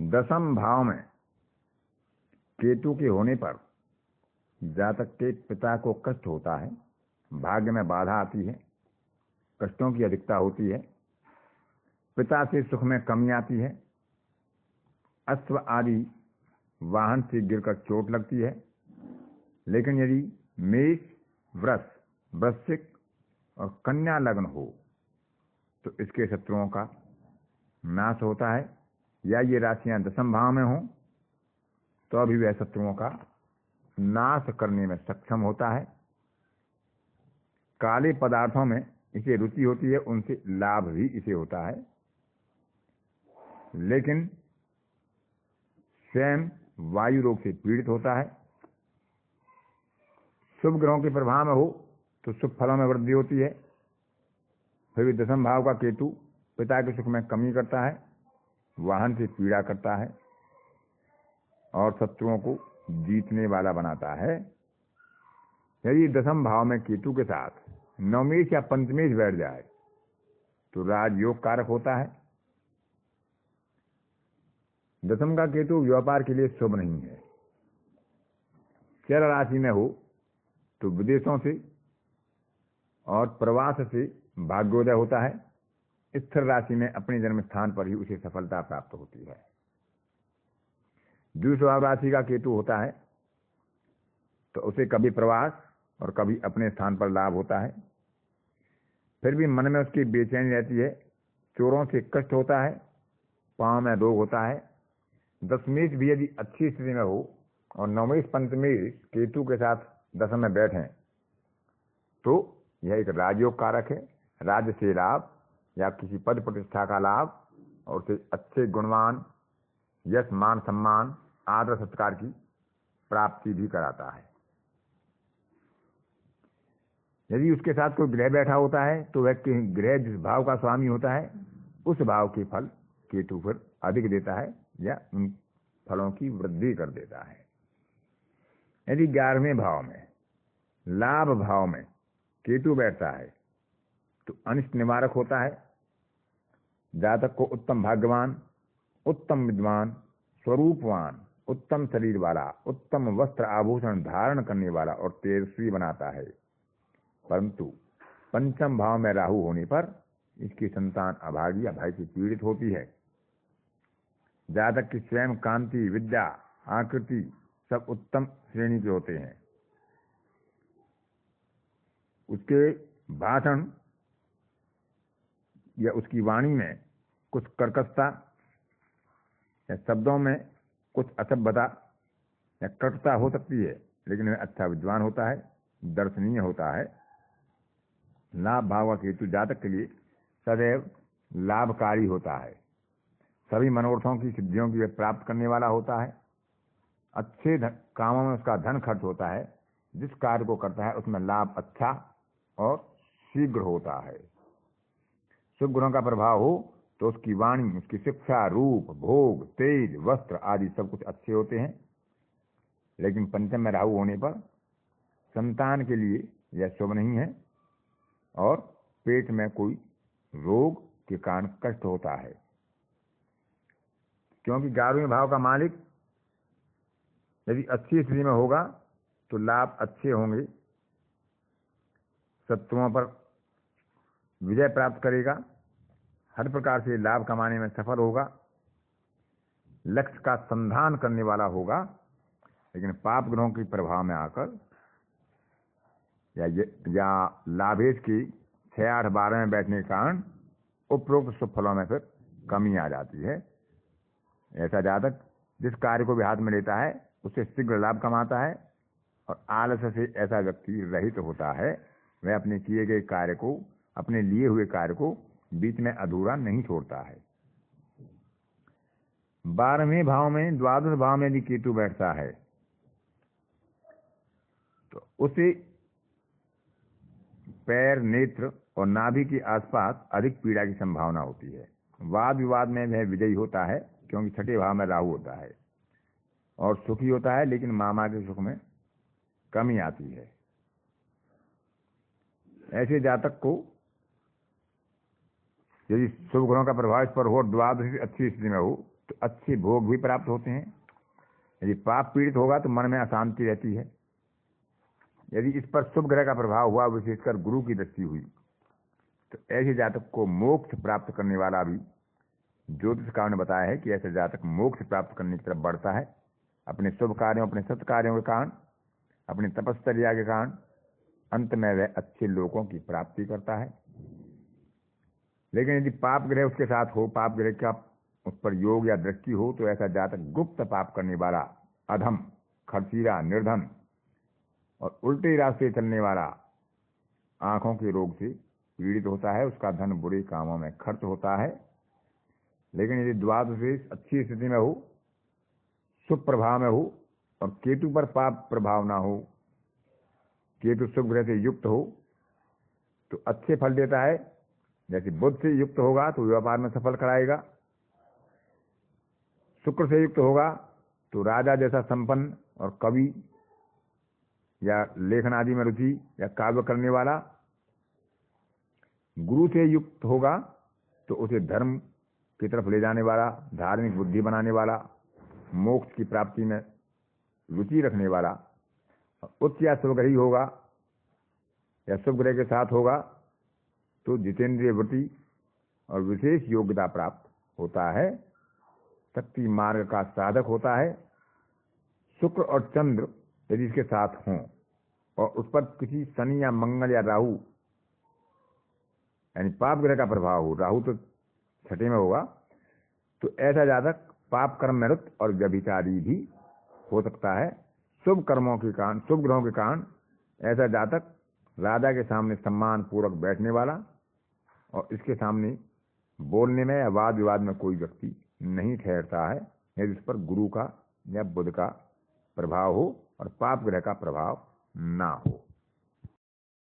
दसम भाव में केतु के होने पर जातक के पिता को कष्ट होता है, भाग्य में बाधा आती है, कष्टों की अधिकता होती है, पिता से सुख में कमी आती है, अश्व आदि वाहन से गिरकर चोट लगती है। लेकिन यदि मेष, वृष, वृश्चिक और कन्या लग्न हो तो इसके शत्रुओं का नाश होता है, या ये राशियां दसम भाव में हों तो अभी वह शत्रुओं का नाश करने में सक्षम होता है। काले पदार्थों में इसे रुचि होती है, उनसे लाभ भी इसे होता है। लेकिन स्वयं वायु रोग से पीड़ित होता है। शुभ ग्रहों के प्रभाव में हो तो शुभ फलों में वृद्धि होती है। फिर भी दसम भाव का केतु पिता के सुख में कमी करता है, वाहन से पीड़ा करता है और शत्रुओं को जीतने वाला बनाता है। यदि दसम भाव में केतु के साथ नवमेश या पंचमेश बैठ जाए तो राजयोग कारक होता है। दसम का केतु व्यापार के लिए शुभ नहीं है। चर राशि में हो तो विदेशों से और प्रवास से भाग्योदय होता है। स्थिर राशि में अपने जन्म स्थान पर ही उसे सफलता प्राप्त होती है। द्विस्वभाव राशि का केतु होता है तो उसे कभी प्रवास और कभी अपने स्थान पर लाभ होता है। फिर भी मन में उसकी बेचैनी रहती है, चोरों से कष्ट होता है, पांव में रोग होता है। दशमेश भी यदि अच्छी स्थिति में हो और नवमेश पंचमेश केतु के साथ दशम में बैठे तो यह एक राजयोग कारक है। राज्य से लाभ या किसी पद प्रतिष्ठा का लाभ और उसे अच्छे गुणवान, यश, मान, सम्मान, आदर सत्कार की प्राप्ति भी कराता है। यदि उसके साथ कोई ग्रह बैठा होता है तो वह ग्रह जिस भाव का स्वामी होता है उस भाव के फल केतु फिर अधिक देता है या उन फलों की वृद्धि कर देता है। यदि 11वें भाव में लाभ भाव में केतु बैठता है तो अनिष्ट निवारक होता है। जातक को उत्तम भाग्यवान, उत्तम विद्वान, स्वरूपवान, उत्तम शरीर वाला, उत्तम वस्त्र आभूषण धारण करने वाला और तेजस्वी बनाता है। परंतु पंचम भाव में राहु होने पर इसकी संतान अभागी या भय से पीड़ित होती है। जातक की स्वयं कांति, विद्या, आकृति सब उत्तम श्रेणी के होते हैं। उसके भाषण या उसकी वाणी में कुछ कर्कशता या शब्दों में कुछ असभ्यता या कटुता हो सकती है, लेकिन वह अच्छा विद्वान होता है, दर्शनीय होता है। लाभ भाव का केतु जातक के लिए सदैव लाभकारी होता है। सभी मनोरथों की सिद्धियों की वह प्राप्त करने वाला होता है। अच्छे कामों में उसका धन खर्च होता है। जिस कार्य को करता है उसमें लाभ अच्छा और शीघ्र होता है। शुभ गुणों का प्रभाव हो तो उसकी वाणी, उसकी शिक्षा, रूप, भोग, तेज, वस्त्र आदि सब कुछ अच्छे होते हैं। लेकिन पंचम में राहु होने पर संतान के लिए यह शुभ नहीं है और पेट में कोई रोग के कारण कष्ट होता है। क्योंकि 11वें भाव का मालिक यदि अच्छी स्थिति में होगा तो लाभ अच्छे होंगे, शत्रुओं पर विजय प्राप्त करेगा, हर प्रकार से लाभ कमाने में सफल होगा, लक्ष्य का संधान करने वाला होगा। लेकिन पाप ग्रहों के प्रभाव में आकर या लाभेश की 6, 8, 12 में बैठने के कारण उपरोक्त शुभ फलों में फिर कमी आ जाती है। ऐसा जातक जिस कार्य को भी हाथ में लेता है उससे शीघ्र लाभ कमाता है और आलस्य से ऐसा व्यक्ति रहित होता है। वह अपने किए गए कार्य को, अपने लिए हुए कार्य को बीच में अधूरा नहीं छोड़ता है। 12वें भाव में, द्वादश भाव में यदि केतु बैठता है तो उसे पैर, नेत्र और नाभि के आसपास अधिक पीड़ा की संभावना होती है। वाद विवाद में वह विजयी होता है क्योंकि 6ठे भाव में राहु होता है और सुखी होता है, लेकिन मामा के सुख में कमी आती है। ऐसे जातक को यदि शुभ ग्रहों का प्रभाव इस पर हो, द्वादश अच्छी स्थिति में हो तो अच्छे भोग भी प्राप्त होते हैं। यदि पाप पीड़ित होगा तो मन में अशांति रहती है। यदि इस पर शुभ ग्रह का प्रभाव हुआ, विशेषकर गुरु की दृष्टि हुई, तो ऐसे जातक को मोक्ष प्राप्त करने वाला भी ज्योतिषकारों ने बताया है कि ऐसा जातक मोक्ष प्राप्त करने की तरफ बढ़ता है अपने शुभ कार्यों, अपने सत्कार्यों के कारण, अपनी तपश्चर्या के कारण। अंत में वह अच्छे लोगों की प्राप्ति करता है। लेकिन यदि पाप ग्रह उसके साथ हो, पाप ग्रह का उस पर योग या दृष्टि हो, तो ऐसा जातक गुप्त पाप करने वाला, अधम, खर्चीला, निर्धन और उल्टे रास्ते चलने वाला, आंखों के रोग से पीड़ित होता है। उसका धन बुरे कामों में खर्च होता है। लेकिन यदि द्वादश अच्छी स्थिति में हो, शुभ प्रभाव में हो और केतु पर पाप प्रभाव ना हो, केतु शुभ ग्रह से युक्त हो, तो अच्छे फल देता है। जैसे बुध से युक्त होगा तो व्यापार में सफल कराएगा, शुक्र से युक्त होगा तो राजा जैसा संपन्न और कवि या लेखन आदि में रुचि या काव्य करने वाला, गुरु से युक्त होगा तो उसे धर्म की तरफ ले जाने वाला, धार्मिक बुद्धि बनाने वाला, मोक्ष की प्राप्ति में रुचि रखने वाला, उच्च या शुभ ग्रही होगा या शुभ ग्रह के साथ होगा तो जितेंद्रिय वृत्ति और विशेष योग्यता प्राप्त होता है, शक्ति मार्ग का साधक होता है। शुक्र और चंद्र यदि इसके साथ हों और उस पर किसी शनि या मंगल या राहु यानी पाप ग्रह का प्रभाव हो, राहु तो छठे में होगा, तो ऐसा जातक पाप कर्म में रत और व्यभिचारी भी हो सकता है। शुभ कर्मों के कारण, शुभ ग्रहों के कारण ऐसा जातक राजा के सामने सम्मान पूर्वक बैठने वाला और इसके सामने बोलने में या वाद विवाद में कोई व्यक्ति नहीं ठहरता है, यदि इस पर गुरु का या बुध का प्रभाव हो और पाप ग्रह का प्रभाव ना हो।